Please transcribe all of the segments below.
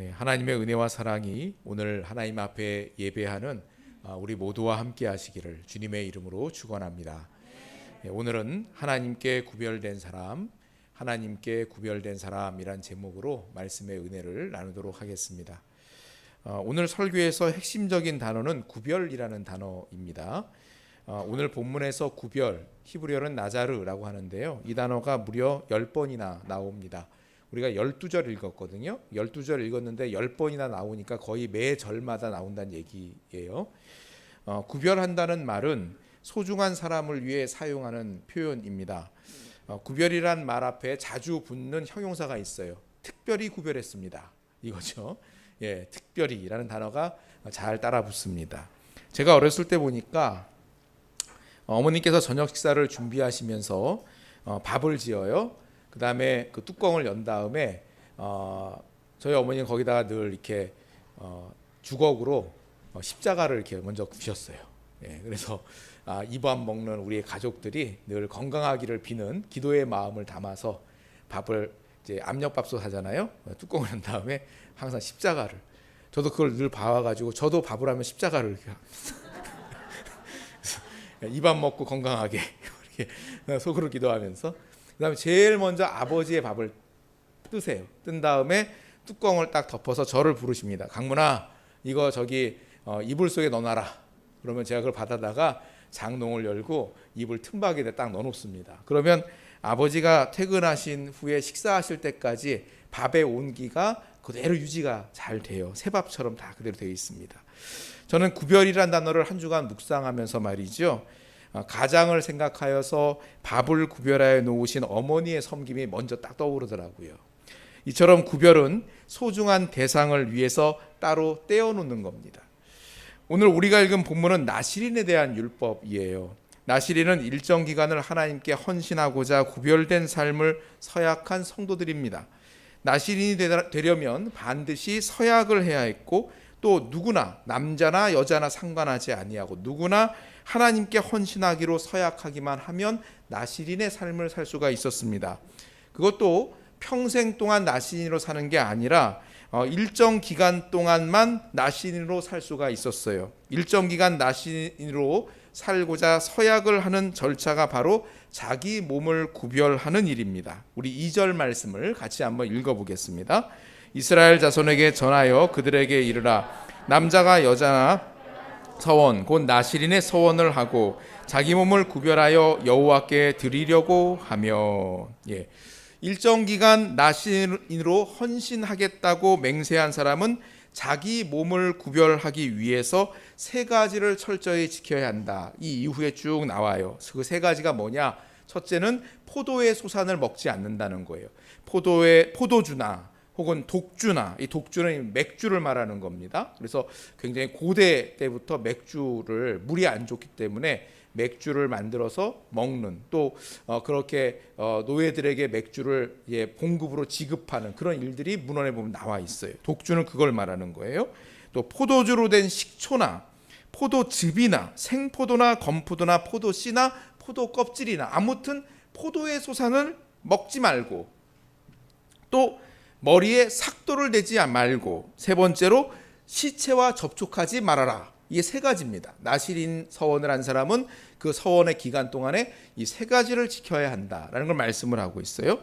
네, 하나님의 은혜와 사랑이 오늘 하나님 앞에 예배하는 우리 모두와 함께 하시기를 주님의 이름으로 축원합니다. 네, 오늘은 하나님께 구별된 사람이란 제목으로 말씀의 은혜를 나누도록 하겠습니다. 오늘 설교에서 핵심적인 단어는 구별이라는 단어입니다. 오늘 본문에서 구별, 히브리어는 나자르라고 하는데요. 이 단어가 무려 10번이나 나옵니다. 우리가 12절 읽었거든요. 12절 읽었는데 10번이나 나오니까 거의 매 절마다 나온다는 얘기예요. 구별한다는 말은 소중한 사람을 위해 사용하는 표현입니다. 구별이란 말 앞에 자주 붙는 형용사가 있어요. 특별히 구별했습니다. 이거죠. 예, 특별히라는 단어가 잘 따라 붙습니다. 제가 어렸을 때 보니까 어머니께서 저녁 식사를 준비하시면서 밥을 지어요. 그 다음에 그 뚜껑을 연 다음에 저희 어머니는 거기다가 늘 이렇게 주걱으로 십자가를 이렇게 먼저 구셨어요. 예, 그래서 이 밥 먹는 우리의 가족들이 늘 건강하기를 비는 기도의 마음을 담아서 밥을 이제 압력밥솥 하잖아요. 뚜껑을 연 다음에 항상 십자가를, 저도 그걸 늘 봐와가지고 저도 밥을 하면 십자가를 이렇게 이 밥 먹고 건강하게 이렇게 속으로 기도하면서, 그다음에 제일 먼저 아버지의 밥을 뜨세요. 뜬 다음에 뚜껑을 딱 덮어서 저를 부르십니다. 강문아, 이거 저기 이불 속에 넣어놔라. 그러면 제가 그걸 받아다가 장롱을 열고 이불 틈바구니에 딱 넣어놓습니다. 그러면 아버지가 퇴근하신 후에 식사하실 때까지 밥의 온기가 그대로 유지가 잘 돼요. 새밥처럼 다 그대로 되어 있습니다. 저는 구별이란 단어를 한 주간 묵상하면서 말이죠, 가장을 생각하여서 밥을 구별하여 놓으신 어머니의 섬김이 먼저 딱 떠오르더라고요. 이처럼 구별은 소중한 대상을 위해서 따로 떼어놓는 겁니다. 오늘 우리가 읽은 본문은 나실인에 대한 율법이에요. 나실인은 일정 기간을 하나님께 헌신하고자 구별된 삶을 서약한 성도들입니다. 나실인이 되려면 반드시 서약을 해야 했고, 또 누구나, 남자나 여자나 상관하지 아니하고 누구나 하나님께 헌신하기로 서약하기만 하면 나실인의 삶을 살 수가 있었습니다. 그것도 평생 동안 나실인으로 사는 게 아니라 일정 기간 동안만 나실인으로 살 수가 있었어요. 일정 기간 나실인으로 살고자 서약을 하는 절차가 바로 자기 몸을 구별하는 일입니다. 우리 2절 말씀을 같이 한번 읽어보겠습니다. 이스라엘 자손에게 전하여 그들에게 이르라. 남자가 여자나 서원 곧 나실인의 서원을 하고 자기 몸을 구별하여 여호와께 드리려고 하며, 일정 기간 나실인으로 헌신하겠다고 맹세한 사람은 자기 몸을 구별하기 위해서 세 가지를 철저히 지켜야 한다. 이 이후에 쭉 나와요. 그 세 가지가 뭐냐? 첫째는 포도의 소산을 먹지 않는다는 거예요. 포도주나 혹은 독주나, 이 독주는 맥주를 말하는 겁니다. 그래서 굉장히 고대 때부터 맥주를, 물이 안 좋기 때문에 맥주를 만들어서 먹는, 또 그렇게 노예들에게 맥주를 봉급으로 지급하는 그런 일들이 문헌에 보면 나와 있어요. 독주는 그걸 말하는 거예요. 또 포도주로 된 식초나 포도즙이나 생포도나 건포도나 포도씨나 포도 껍질이나, 아무튼 포도의 소산을 먹지 말고, 또 머리에 삭도를 대지 말고, 세 번째로 시체와 접촉하지 말아라. 이게 세 가지입니다. 나실인 서원을 한 사람은 그 서원의 기간 동안에 이 세 가지를 지켜야 한다라는 걸 말씀을 하고 있어요.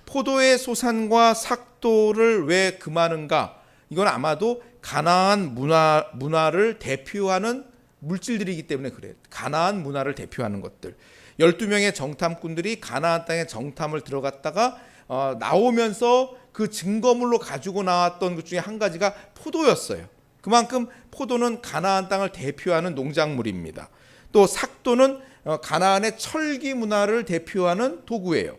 포도의 소산과 삭도를 왜 금하는가? 이건 아마도 가나안 문화를 대표하는 물질들이기 때문에 그래요. 가나안 문화를 대표하는 것들. 12명의 정탐꾼들이 가나안 땅에 정탐을 들어갔다가 나오면서 그 증거물로 가지고 나왔던 것 중에 한 가지가 포도였어요. 그만큼 포도는 가나안 땅을 대표하는 농작물입니다. 또 삭도는 가나안의 철기 문화를 대표하는 도구예요.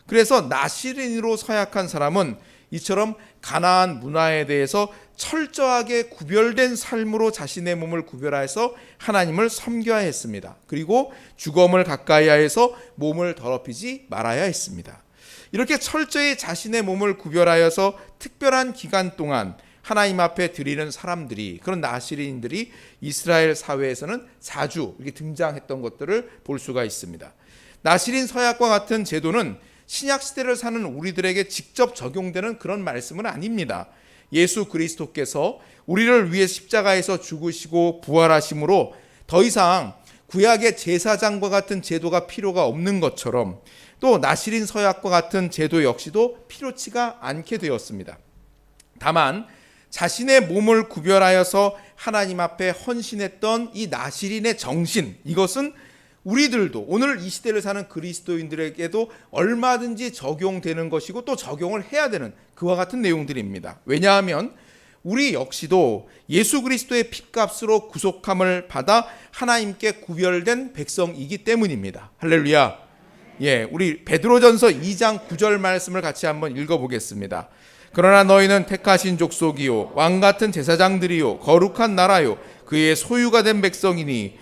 그래서 나실인으로 서약한 사람은 이처럼 가나안 문화에 대해서 철저하게 구별된 삶으로 자신의 몸을 구별해서 하나님을 섬겨야 했습니다. 그리고 주검을 가까이 하여서 몸을 더럽히지 말아야 했습니다. 이렇게 철저히 자신의 몸을 구별하여서 특별한 기간 동안 하나님 앞에 드리는 사람들이, 그런 나실인들이 이스라엘 사회에서는 자주 이렇게 등장했던 것들을 볼 수가 있습니다. 나실인 서약과 같은 제도는 신약 시대를 사는 우리들에게 직접 적용되는 그런 말씀은 아닙니다. 예수 그리스도께서 우리를 위해 십자가에서 죽으시고 부활하심으로 더 이상 구약의 제사장과 같은 제도가 필요가 없는 것처럼 또 나시린 서약과 같은 제도 역시도 필요치가 않게 되었습니다. 다만 자신의 몸을 구별하여서 하나님 앞에 헌신했던 이 나시린의 정신, 이것은 우리들도 오늘 이 시대를 사는 그리스도인들에게도 얼마든지 적용되는 것이고 또 적용을 해야 되는 그와 같은 내용들입니다. 왜냐하면 우리 역시도 예수 그리스도의 핏값으로 구속함을 받아 하나님께 구별된 백성이기 때문입니다. 할렐루야. 우리 베드로전서 2장 9절 말씀을 같이 한번 읽어보겠습니다. 그러나 너희는 택하신 족속이요 왕같은 제사장들이요 거룩한 나라요 그의 소유가 된 백성이니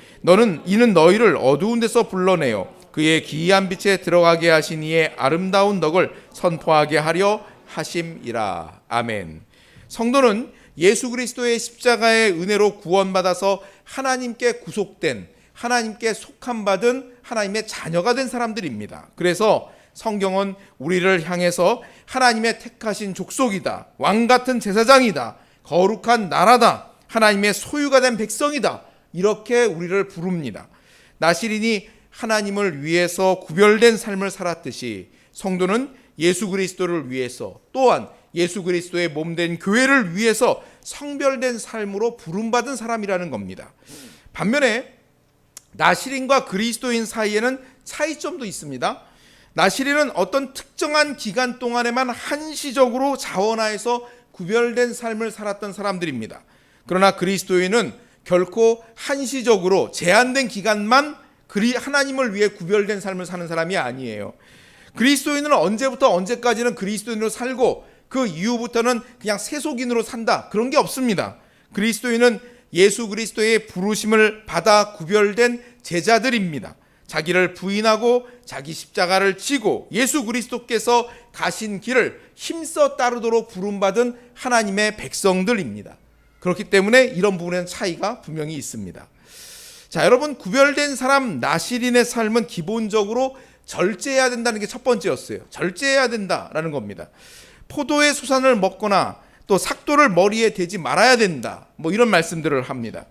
이는 너희를 어두운 데서 불러내어 그의 기이한 빛에 들어가게 하신 이의 아름다운 덕을 선포하게 하려 하심이라. 아멘. 성도는 예수 그리스도의 십자가의 은혜로 구원받아서 하나님께 구속된, 하나님께 속함받은 하나님의 자녀가 된 사람들입니다. 그래서 성경은 우리를 향해서 하나님의 택하신 족속이다, 왕같은 제사장이다, 거룩한 나라다, 하나님의 소유가 된 백성이다, 이렇게 우리를 부릅니다. 나시린이 하나님을 위해서 구별된 삶을 살았듯이 성도는 예수 그리스도를 위해서 또한 예수 그리스도의 몸된 교회를 위해서 성별된 삶으로 부름받은 사람이라는 겁니다. 반면에 나시린과 그리스도인 사이에는 차이점도 있습니다. 나시린은 어떤 특정한 기간 동안에만 한시적으로 자원하여서 구별된 삶을 살았던 사람들입니다. 그러나 그리스도인은 결코 한시적으로 제한된 기간만 하나님을 위해 구별된 삶을 사는 사람이 아니에요. 그리스도인은 언제부터 언제까지는 그리스도인으로 살고 그 이후부터는 그냥 세속인으로 산다, 그런 게 없습니다. 그리스도인은 예수 그리스도의 부르심을 받아 구별된 제자들입니다. 자기를 부인하고 자기 십자가를 지고 예수 그리스도께서 가신 길을 힘써 따르도록 부름받은 하나님의 백성들입니다. 그렇기 때문에 이런 부분에는 차이가 분명히 있습니다. 자, 여러분, 구별된 사람 나시린의 삶은 기본적으로 절제해야 된다는 게 첫 번째였어요. 절제해야 된다라는 겁니다. 포도의 수산을 먹거나 또 삭도를 머리에 대지 말아야 된다, 이런 말씀들을 합니다.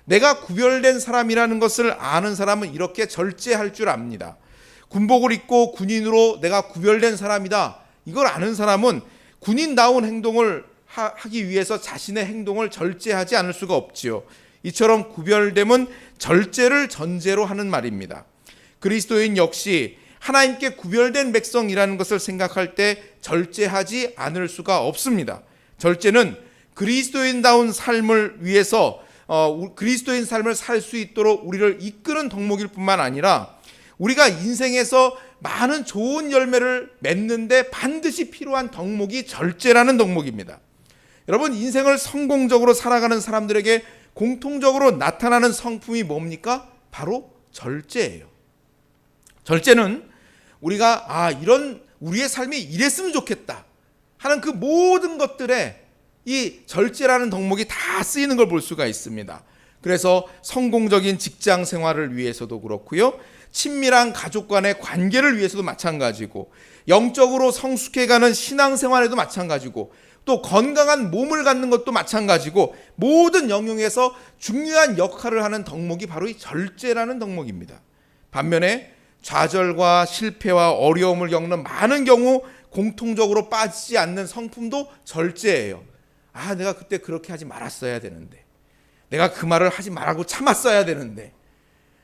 내가 구별된 사람이라는 것을 아는 사람은 이렇게 절제할 줄 압니다. 군복을 입고 군인으로 내가 구별된 사람이다, 이걸 아는 사람은 군인다운 행동을 하기 위해서 자신의 행동을 절제하지 않을 수가 없지요. 이처럼 구별됨은 절제를 전제로 하는 말입니다. 그리스도인 역시 하나님께 구별된 백성이라는 것을 생각할 때 절제하지 않을 수가 없습니다. 절제는 그리스도인다운 삶을 위해서 그리스도인 삶을 살 수 있도록 우리를 이끄는 덕목일 뿐만 아니라 우리가 인생에서 많은 좋은 열매를 맺는데 반드시 필요한 덕목이 절제라는 덕목입니다. 여러분, 인생을 성공적으로 살아가는 사람들에게 공통적으로 나타나는 성품이 뭡니까? 바로 절제예요. 절제는 우리가 우리의 삶이 이랬으면 좋겠다 하는 그 모든 것들에 이 절제라는 덕목이 다 쓰이는 걸 볼 수가 있습니다. 그래서 성공적인 직장 생활을 위해서도 그렇고요, 친밀한 가족 간의 관계를 위해서도 마찬가지고, 영적으로 성숙해가는 신앙생활에도 마찬가지고, 또 건강한 몸을 갖는 것도 마찬가지고, 모든 영역에서 중요한 역할을 하는 덕목이 바로 이 절제라는 덕목입니다. 반면에 좌절과 실패와 어려움을 겪는 많은 경우 공통적으로 빠지지 않는 성품도 절제예요. 내가 그때 그렇게 하지 말았어야 되는데, 내가 그 말을 하지 말라고 참았어야 되는데,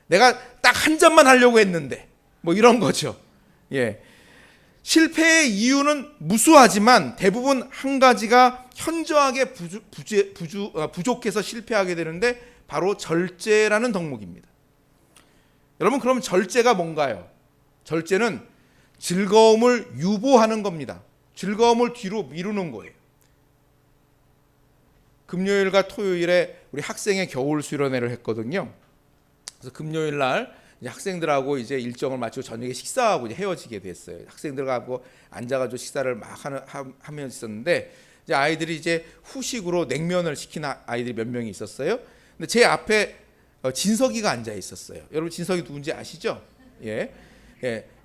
내가 딱 한 잔만 하려고 했는데, 이런 거죠. 실패의 이유는 무수하지만 대부분 한 가지가 현저하게 부족해서 실패하게 되는데 바로 절제라는 덕목입니다. 여러분, 그럼 절제가 뭔가요? 절제는 즐거움을 유보하는 겁니다. 즐거움을 뒤로 미루는 거예요. 금요일과 토요일에 우리 학생의 겨울 수련회를 했거든요. 그래서 금요일 날 이제 학생들하고 이제 일정을 마치고 저녁에 식사하고 이제 헤어지게 됐어요. 학생들하고 앉아가지고 식사를 막 하면 있었는데, 이제 아이들이 이제 후식으로 냉면을 시킨 아이들이 몇 명이 있었어요. 근데 제 앞에 진석이가 앉아 있었어요. 여러분, 진석이 누군지 아시죠?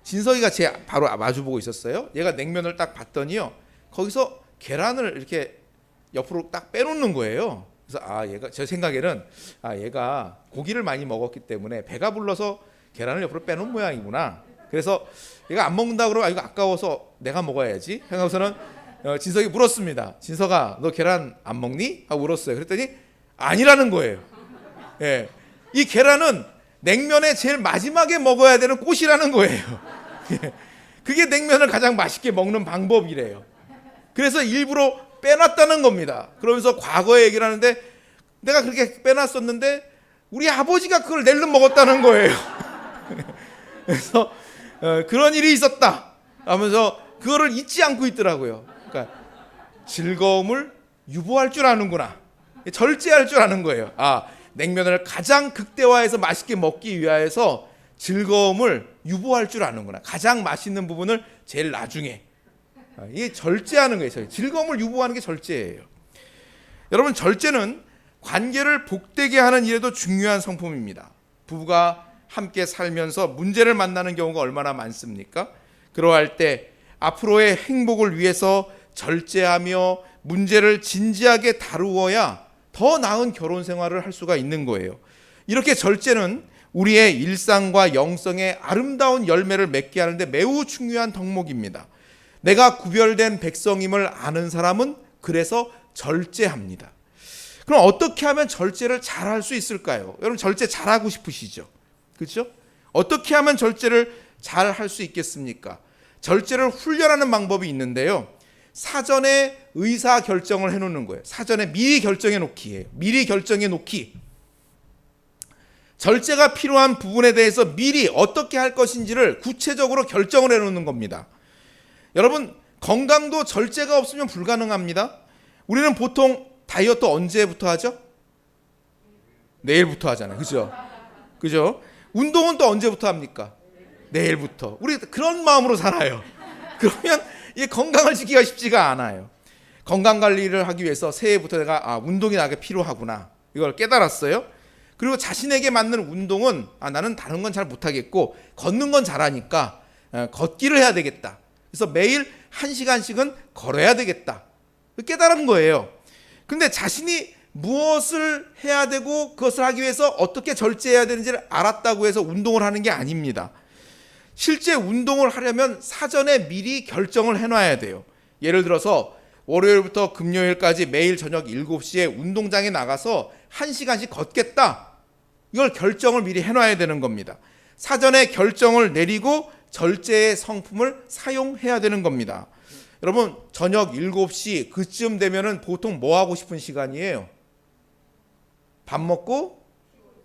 진석이가 제 바로 마주보고 있었어요. 얘가 냉면을 딱 봤더니요, 거기서 계란을 이렇게 옆으로 딱 빼놓는 거예요. 그래서 얘가 제 생각에는 얘가 고기를 많이 먹었기 때문에 배가 불러서 계란을 옆으로 빼놓은 모양이구나. 그래서 얘가 안 먹는다 그러면 이거 아까워서 내가 먹어야지 생각해서는 진석이 물었습니다. 진석아, 너 계란 안 먹니? 하고 물었어요. 그랬더니 아니라는 거예요. 예, 이 계란은 냉면에 제일 마지막에 먹어야 되는 꽃이라는 거예요. 그게 냉면을 가장 맛있게 먹는 방법이래요. 그래서 일부러 빼놨다는 겁니다. 그러면서 과거의 얘기를 하는데 내가 그렇게 빼놨었는데 우리 아버지가 그걸 낼름 먹었다는 거예요. 그래서 그런 일이 있었다 하면서 그거를 잊지 않고 있더라고요. 그러니까 즐거움을 유보할 줄 아는구나. 절제할 줄 아는 거예요. 냉면을 가장 극대화해서 맛있게 먹기 위해서 즐거움을 유보할 줄 아는구나. 가장 맛있는 부분을 제일 나중에. 이게 절제하는 거예요. 즐거움을 유보하는 게 절제예요. 여러분, 절제는 관계를 복되게 하는 일에도 중요한 성품입니다. 부부가 함께 살면서 문제를 만나는 경우가 얼마나 많습니까? 그러할 때 앞으로의 행복을 위해서 절제하며 문제를 진지하게 다루어야 더 나은 결혼 생활을 할 수가 있는 거예요. 이렇게 절제는 우리의 일상과 영성의 아름다운 열매를 맺게 하는데 매우 중요한 덕목입니다. 내가 구별된 백성임을 아는 사람은 그래서 절제합니다. 그럼 어떻게 하면 절제를 잘할 수 있을까요? 여러분, 절제 잘하고 싶으시죠? 그렇죠? 어떻게 하면 절제를 잘할 수 있겠습니까? 절제를 훈련하는 방법이 있는데요. 사전에 의사 결정을 해놓는 거예요. 사전에 미리 결정해 놓기예요. 미리 결정해 놓기. 절제가 필요한 부분에 대해서 미리 어떻게 할 것인지를 구체적으로 결정을 해놓는 겁니다. 여러분, 건강도 절제가 없으면 불가능합니다. 우리는 보통 다이어트 언제부터 하죠? 내일부터 하잖아요. 그죠? 운동은 또 언제부터 합니까? 내일부터. 우리 그런 마음으로 살아요. 그러면 이 건강을 지키기가 쉽지가 않아요. 건강 관리를 하기 위해서 새해부터 내가 운동이 나게 필요하구나, 이걸 깨달았어요. 그리고 자신에게 맞는 운동은 나는 다른 건 잘 못하겠고 걷는 건 잘하니까 걷기를 해야 되겠다. 그래서 매일 1시간씩은 걸어야 되겠다. 깨달은 거예요. 근데 자신이 무엇을 해야 되고 그것을 하기 위해서 어떻게 절제해야 되는지를 알았다고 해서 운동을 하는 게 아닙니다. 실제 운동을 하려면 사전에 미리 결정을 해놔야 돼요. 예를 들어서 월요일부터 금요일까지 매일 저녁 7시에 운동장에 나가서 1시간씩 걷겠다. 이걸 결정을 미리 해놔야 되는 겁니다. 사전에 결정을 내리고 절제의 성품을 사용해야 되는 겁니다. 여러분, 저녁 7시 그쯤 되면은 보통 뭐 하고 싶은 시간이에요? 밥 먹고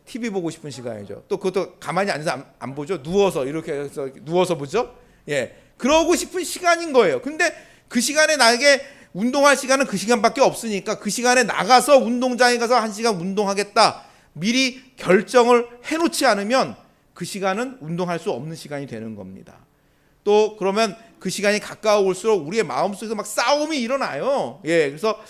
TV 보고 싶은 시간이죠. 또 그것도 가만히 앉아서 안 보죠. 누워서 이렇게 해서 누워서 보죠. 예, 그러고 싶은 시간인 거예요. 근데 그 시간에 나에게 운동할 시간은 그 시간밖에 없으니까 그 시간에 나가서 운동장에 가서 1시간 운동하겠다. 미리 결정을 해놓지 않으면 그 시간은 운동할 수 없는 시간이 되는 겁니다. 또 그러면 그 시간이 가까워올수록 우리의 마음속에서 막 싸움이 일어나요. 예, 그래서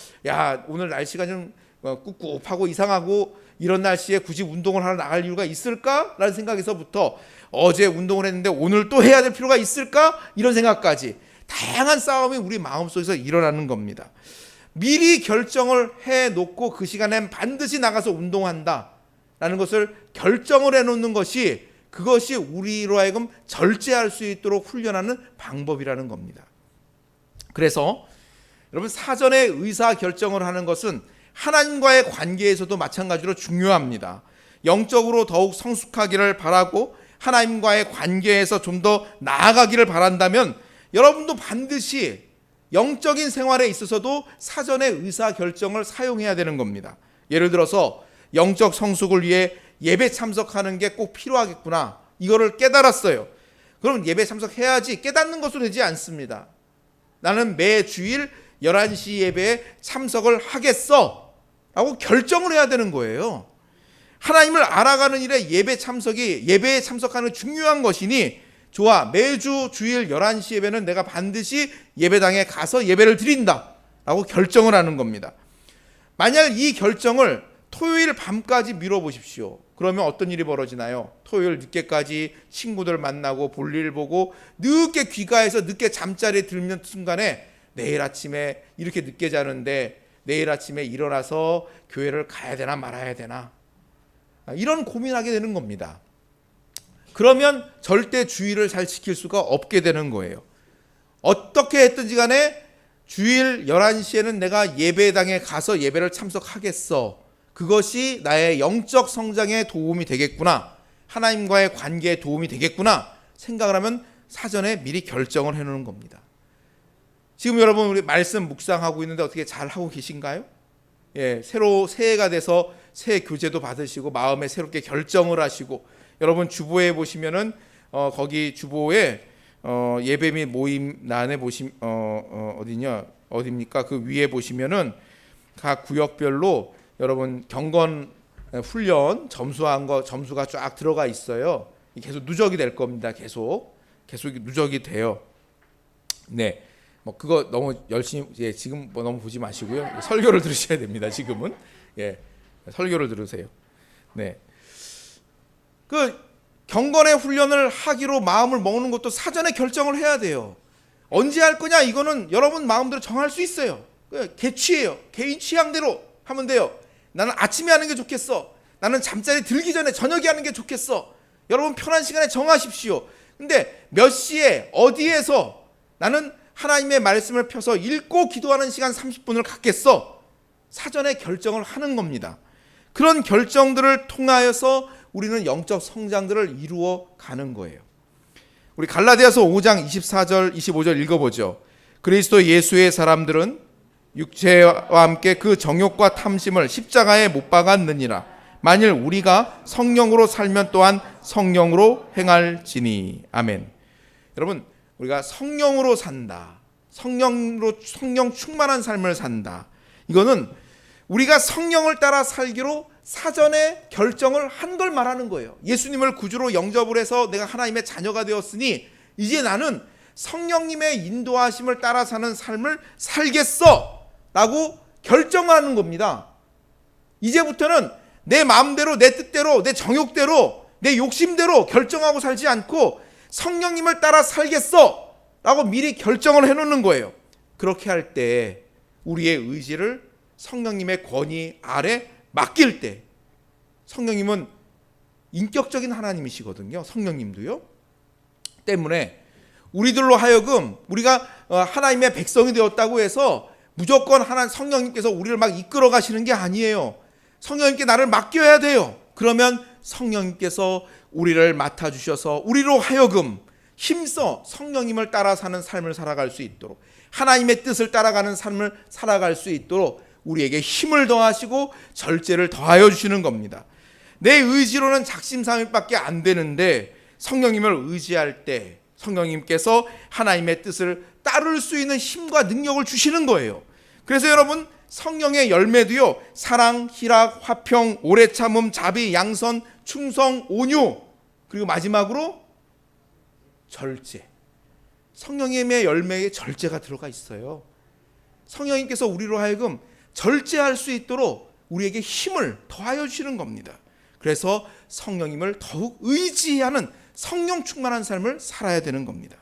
오늘 날씨가 좀 꿉꿉하고 이상하고 이런 날씨에 굳이 운동을 하러 나갈 이유가 있을까? 라는 생각에서부터 어제 운동을 했는데 오늘 또 해야 될 필요가 있을까? 이런 생각까지 다양한 싸움이 우리 마음속에서 일어나는 겁니다. 미리 결정을 해놓고 그 시간엔 반드시 나가서 운동한다 라는 것을 결정을 해놓는 것이, 그것이 우리로 하여금 절제할 수 있도록 훈련하는 방법이라는 겁니다. 그래서 여러분, 사전에 의사 결정을 하는 것은 하나님과의 관계에서도 마찬가지로 중요합니다. 영적으로 더욱 성숙하기를 바라고 하나님과의 관계에서 좀 더 나아가기를 바란다면 여러분도 반드시 영적인 생활에 있어서도 사전에 의사 결정을 사용해야 되는 겁니다. 예를 들어서 영적 성숙을 위해 예배 참석하는 게 꼭 필요하겠구나, 이거를 깨달았어요. 그럼 예배 참석해야지, 깨닫는 것으로 되지 않습니다. 나는 매 주일 11시 예배에 참석을 하겠어 라고 결정을 해야 되는 거예요. 하나님을 알아가는 일에 예배에 참석하는 중요한 것이니, 좋아, 매주 주일 11시 예배는 내가 반드시 예배당에 가서 예배를 드린다 라고 결정을 하는 겁니다. 만약 이 결정을 토요일 밤까지 미뤄보십시오. 그러면 어떤 일이 벌어지나요? 토요일 늦게까지 친구들 만나고 볼일 보고 늦게 귀가해서 늦게 잠자리에 들면 순간에 내일 아침에 이렇게 늦게 자는데 내일 아침에 일어나서 교회를 가야 되나 말아야 되나, 이런 고민하게 되는 겁니다. 그러면 절대 주일을 잘 지킬 수가 없게 되는 거예요. 어떻게 했든지 간에 주일 11시에는 내가 예배당에 가서 예배를 참석하겠어. 그것이 나의 영적 성장에 도움이 되겠구나, 하나님과의 관계에 도움이 되겠구나 생각을 하면 사전에 미리 결정을 해놓는 겁니다. 지금 여러분 우리 말씀 묵상하고 있는데 어떻게 잘 하고 계신가요? 새로 새해가 돼서 새 교제도 받으시고 마음에 새롭게 결정을 하시고, 여러분 주보에 보시면은 거기 주보에 예배 및 모임란에 어디입니까? 그 위에 보시면은 각 구역별로 여러분 경건 훈련 점수한 거 점수가 쫙 들어가 있어요. 계속 누적이 될 겁니다. 계속 누적이 돼요. 네, 뭐 그거 너무 열심히 지금 뭐 너무 보지 마시고요. 설교를 들으셔야 됩니다. 지금은 설교를 들으세요. 네, 그 경건의 훈련을 하기로 마음을 먹는 것도 사전에 결정을 해야 돼요. 언제 할 거냐, 이거는 여러분 마음대로 정할 수 있어요. 개취예요. 개인 취향대로 하면 돼요. 나는 아침에 하는 게 좋겠어, 나는 잠자리 들기 전에 저녁에 하는 게 좋겠어. 여러분 편한 시간에 정하십시오. 근데 몇 시에 어디에서 나는 하나님의 말씀을 펴서 읽고 기도하는 시간 30분을 갖겠어, 사전에 결정을 하는 겁니다. 그런 결정들을 통하여서 우리는 영적 성장들을 이루어 가는 거예요. 우리 갈라디아서 5장 24절 25절 읽어보죠. 그리스도 예수의 사람들은 육체와 함께 그 정욕과 탐심을 십자가에 못 박았느니라. 만일 우리가 성령으로 살면 또한 성령으로 행할지니. 아멘. 여러분, 우리가 성령으로 산다, 성령 충만한 삶을 산다, 이거는 우리가 성령을 따라 살기로 사전에 결정을 한 걸 말하는 거예요. 예수님을 구주로 영접을 해서 내가 하나님의 자녀가 되었으니 이제 나는 성령님의 인도하심을 따라 사는 삶을 살겠어 라고 결정하는 겁니다. 이제부터는 내 마음대로, 내 뜻대로, 내 정욕대로, 내 욕심대로 결정하고 살지 않고 성령님을 따라 살겠어 라고 미리 결정을 해놓는 거예요. 그렇게 할 때 우리의 의지를 성령님의 권위 아래 맡길 때, 성령님은 인격적인 하나님이시거든요. 성령님도요. 때문에 우리들로 하여금 우리가 하나님의 백성이 되었다고 해서 무조건 성령님께서 우리를 막 이끌어 가시는 게 아니에요. 성령님께 나를 맡겨야 돼요. 그러면 성령님께서 우리를 맡아주셔서 우리로 하여금 힘써 성령님을 따라 사는 삶을 살아갈 수 있도록, 하나님의 뜻을 따라가는 삶을 살아갈 수 있도록 우리에게 힘을 더하시고 절제를 더하여 주시는 겁니다. 내 의지로는 작심삼일밖에 안 되는데 성령님을 의지할 때 성령님께서 하나님의 뜻을 따를 수 있는 힘과 능력을 주시는 거예요. 그래서 여러분, 성령의 열매도요, 사랑, 희락, 화평, 오래 참음, 자비, 양선, 충성, 온유, 그리고 마지막으로 절제. 성령님의 열매에 절제가 들어가 있어요. 성령님께서 우리로 하여금 절제할 수 있도록 우리에게 힘을 더하여 주시는 겁니다. 그래서 성령님을 더욱 의지하는 성령 충만한 삶을 살아야 되는 겁니다.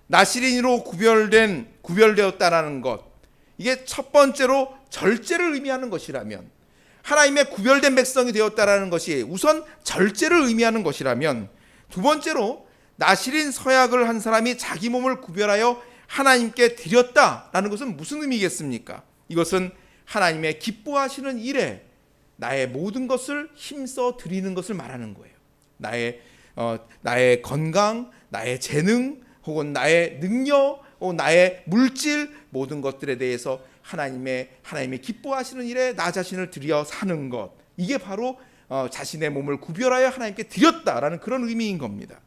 나시린으로 구별되었다라는 것, 이게 첫 번째로 절제를 의미하는 것이라면, 하나님의 구별된 백성이 되었다라는 것이 우선 절제를 의미하는 것이라면, 두 번째로 나시린 서약을 한 사람이 자기 몸을 구별하여 하나님께 드렸다라는 것은 무슨 의미겠습니까? 이것은 하나님의 기뻐하시는 일에 나의 모든 것을 힘써 드리는 것을 말하는 거예요. 나의 건강, 나의 재능, 혹은 나의 능력, 혹은 나의 물질, 모든 것들에 대해서 하나님의 기뻐하시는 일에 나 자신을 드려 사는 것, 이게 바로 자신의 몸을 구별하여 하나님께 드렸다라는 그런 의미인 겁니다.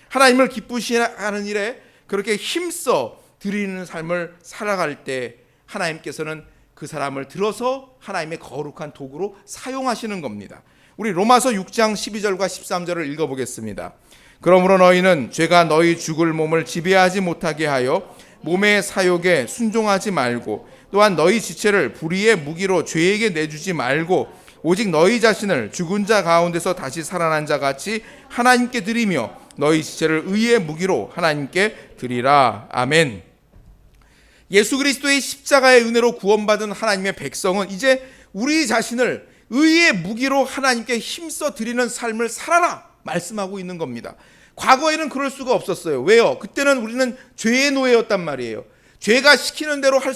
하나님을 기쁘시하는 일에 그렇게 힘써 드리는 삶을 살아갈 때 하나님께서는 그 사람을 들어서 하나님의 거룩한 도구로 사용하시는 겁니다. 우리 로마서 6장 12절과 13절을 읽어보겠습니다. 그러므로 너희는 죄가 너희 죽을 몸을 지배하지 못하게 하여 몸의 사욕에 순종하지 말고, 또한 너희 지체를 불의의 무기로 죄에게 내주지 말고, 오직 너희 자신을 죽은 자 가운데서 다시 살아난 자 같이 하나님께 드리며 너희 지체를 의의 무기로 하나님께 드리라. 아멘. 예수 그리스도의 십자가의 은혜로 구원받은 하나님의 백성은 이제 우리 자신을 의의 무기로 하나님께 힘써 드리는 삶을 살아라 말씀하고 있는 겁니다. 과거에는 그럴 수가 없었어요. 왜요? 그때는 우리는 죄의 노예였단 말이에요. 죄가 시키는 대로 할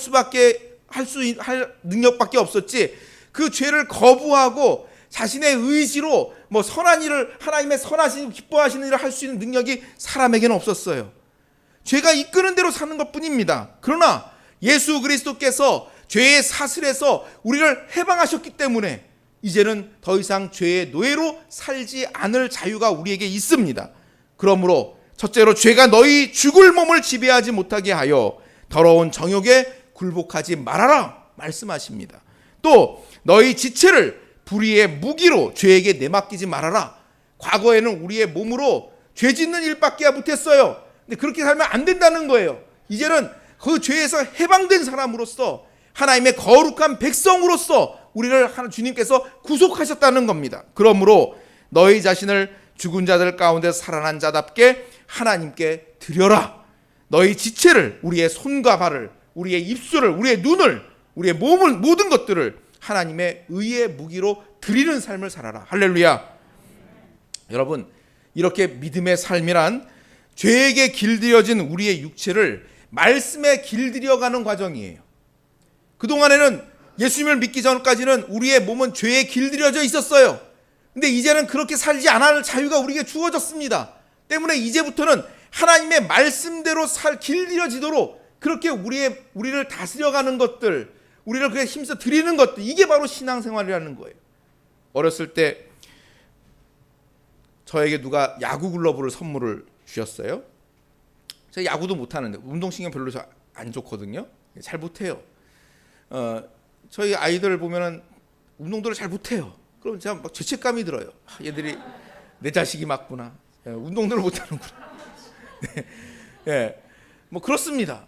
능력밖에 없었지, 그 죄를 거부하고 자신의 의지로 선한 일을, 하나님의 선하시고 기뻐하시는 일을 할 수 있는 능력이 사람에게는 없었어요. 죄가 이끄는 대로 사는 것뿐입니다. 그러나 예수 그리스도께서 죄의 사슬에서 우리를 해방하셨기 때문에 이제는 더 이상 죄의 노예로 살지 않을 자유가 우리에게 있습니다. 그러므로 첫째로 죄가 너희 죽을 몸을 지배하지 못하게 하여 더러운 정욕에 굴복하지 말아라 말씀하십니다. 또 너희 지체를 불의의 무기로 죄에게 내맡기지 말아라. 과거에는 우리의 몸으로 죄 짓는 일밖에 못했어요. 근데 그렇게 살면 안 된다는 거예요. 이제는 그 죄에서 해방된 사람으로서 하나님의 거룩한 백성으로서 우리를 주님께서 구속하셨다는 겁니다. 그러므로 너희 자신을 죽은 자들 가운데 살아난 자답게 하나님께 드려라. 너희 지체를, 우리의 손과 발을, 우리의 입술을, 우리의 눈을, 우리의 몸을, 모든 것들을 하나님의 의의 무기로 드리는 삶을 살아라. 할렐루야. 여러분, 이렇게 믿음의 삶이란 죄에게 길들여진 우리의 육체를 말씀에 길들여가는 과정이에요. 그동안에는 예수님을 믿기 전까지는 우리의 몸은 죄에 길들여져 있었어요. 근데 이제는 그렇게 살지 않을 자유가 우리에게 주어졌습니다. 때문에 이제부터는 하나님의 말씀대로 길들여지도록 그렇게 우리를 다스려가는 것들, 우리를 그렇게 힘써 드리는 것들, 이게 바로 신앙생활이라는 거예요. 어렸을 때 저에게 누가 야구 글러브를 선물을 주셨어요. 제가 야구도 못하는데 운동신경 별로 안 좋거든요. 잘 못해요. 저희 아이들 보면은 운동들을 잘 못해요. 그럼 제가 막 죄책감이 들어요. 얘들이 내 자식이 맞구나. 운동들을 못하는구나. 네. 그렇습니다.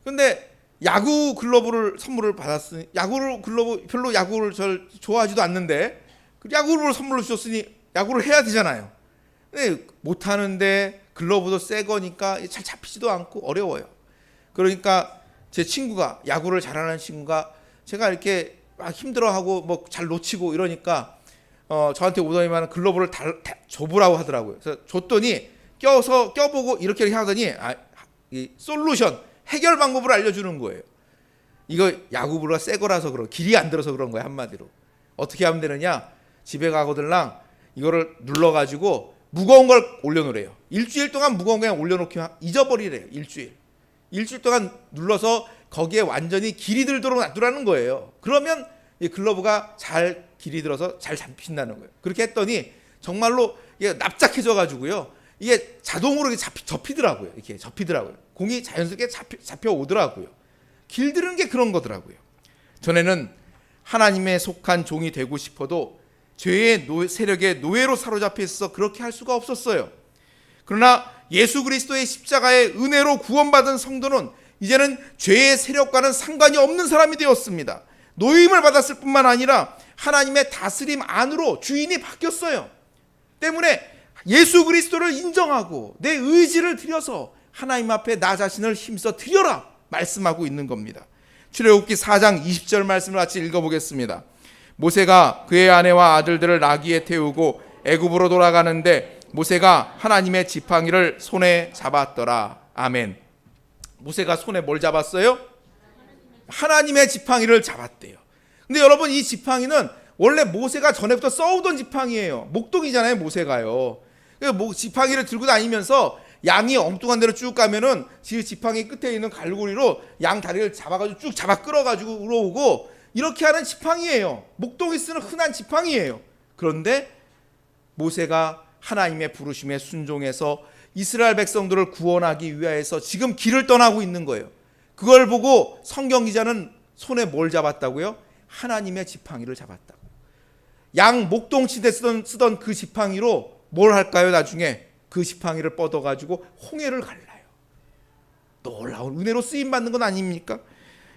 그런데 야구 글러브를 선물을 받았으니, 야구 글러브 별로 야구를 잘 좋아하지도 않는데 야구를 선물로 주셨으니 야구를 해야 되잖아요. 근데 못하는데 글러브도 새 거니까 잘 잡히지도 않고 어려워요. 그러니까 제 친구가, 야구를 잘하는 친구가 제가 이렇게 막 힘들어하고 잘 놓치고 이러니까 저한테 오더니만 글러브를 줘보라고 하더라고요. 그래서 줬더니 껴보고 이렇게 하더니 이 솔루션, 해결 방법을 알려주는 거예요. 이거 야구부가 새 거라서 길이 안 들어서 그런 거예요. 한마디로 어떻게 하면 되느냐, 집에 가거들랑 이거를 눌러가지고 무거운 걸 올려놓으래요. 일주일 동안 무거운 거 그냥 올려놓기만, 잊어버리래요. 일주일 동안 눌러서 거기에 완전히 길이 들도록 놔두라는 거예요. 그러면 이 글러브가 잘 길이 들어서 잘 잡힌다는 거예요. 그렇게 했더니 정말로 이게 납작해져 가지고요, 이게 자동으로 접히더라고요. 이렇게 접히더라고요. 공이 자연스럽게 잡혀 오더라고요. 길들이는 게 그런 거더라고요. 전에는 하나님에 속한 종이 되고 싶어도 죄의 세력의 노예로 사로잡혀 있어서 그렇게 할 수가 없었어요. 그러나 예수 그리스도의 십자가의 은혜로 구원받은 성도는 이제는 죄의 세력과는 상관이 없는 사람이 되었습니다. 노임을 받았을 뿐만 아니라 하나님의 다스림 안으로 주인이 바뀌었어요. 때문에 예수 그리스도를 인정하고 내 의지를 들여서 하나님 앞에 나 자신을 힘써 드려라 말씀하고 있는 겁니다. 출애굽기 4장 20절 말씀을 같이 읽어보겠습니다. 모세가 그의 아내와 아들들을 나귀에 태우고 애굽으로 돌아가는데 모세가 하나님의 지팡이를 손에 잡았더라. 아멘. 모세가 손에 뭘 잡았어요? 하나님의 지팡이를 잡았대요. 근데 여러분, 이 지팡이는 원래 모세가 전에부터 써오던 지팡이에요. 목동이잖아요, 모세가요. 지팡이를 들고 다니면서 양이 엉뚱한 데로 쭉 가면은 지팡이 끝에 있는 갈고리로 양 다리를 잡아가지고 쭉 잡아 끌어가지고 울어오고 이렇게 하는 지팡이에요. 목동이 쓰는 흔한 지팡이에요. 그런데 모세가 하나님의 부르심에 순종해서 이스라엘 백성들을 구원하기 위하여서 지금 길을 떠나고 있는 거예요. 그걸 보고 성경 기자는 손에 뭘 잡았다고요? 하나님의 지팡이를 잡았다고. 양 목동치대 쓰던 그 지팡이로 뭘 할까요? 나중에 그 지팡이를 뻗어가지고 홍해를 갈라요. 놀라운 은혜로 쓰임받는 건 아닙니까?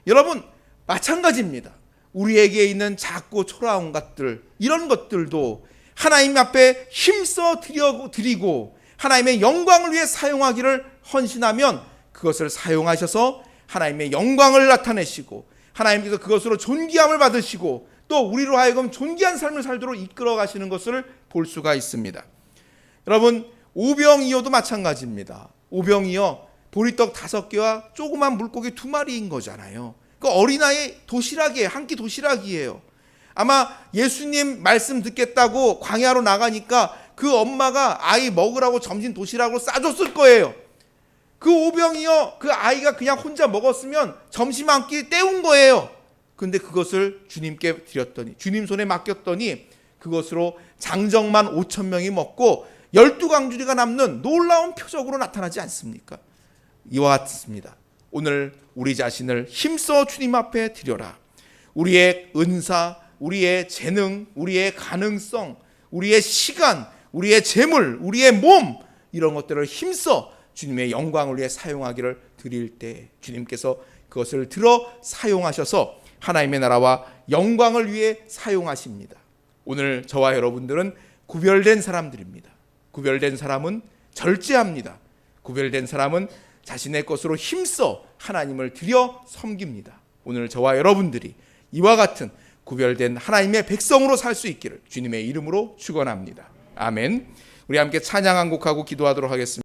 여러분, 마찬가지입니다. 우리에게 있는 작고 초라한 것들, 이런 것들도 하나님 앞에 힘써 드리고 하나님의 영광을 위해 사용하기를 헌신하면 그것을 사용하셔서 하나님의 영광을 나타내시고 하나님께서 그것으로 존귀함을 받으시고 또 우리로 하여금 존귀한 삶을 살도록 이끌어 가시는 것을 볼 수가 있습니다. 여러분, 오병이어도 마찬가지입니다. 오병이어 보리떡 5개와 조그만 물고기 2마리인 거잖아요. 그 어린아이 도시락이에요. 한 끼 도시락이에요. 아마 예수님 말씀 듣겠다고 광야로 나가니까 그 엄마가 아이 먹으라고 점심 도시락으로 싸줬을 거예요. 그 오병이어 그 아이가 그냥 혼자 먹었으면 점심 한 끼 때운 거예요. 근데 그것을 주님께 드렸더니, 주님 손에 맡겼더니 그것으로 장정만 5,000명이 먹고 12강주리가 남는 놀라운 표적으로 나타나지 않습니까? 이와 같습니다. 오늘 우리 자신을 힘써 주님 앞에 드려라. 우리의 은사, 우리의 재능, 우리의 가능성, 우리의 시간, 우리의 재물, 우리의 몸, 이런 것들을 힘써 주님의 영광을 위해 사용하기를 드릴 때 주님께서 그것을 들어 사용하셔서 하나님의 나라와 영광을 위해 사용하십니다. 오늘 저와 여러분들은 구별된 사람들입니다. 구별된 사람은 절제합니다. 구별된 사람은 자신의 것으로 힘써 하나님을 드려 섬깁니다. 오늘 저와 여러분들이 이와 같은 구별된 하나님의 백성으로 살 수 있기를 주님의 이름으로 축원합니다. 아멘. 우리 함께 찬양 한 곡하고 기도하도록 하겠습니다.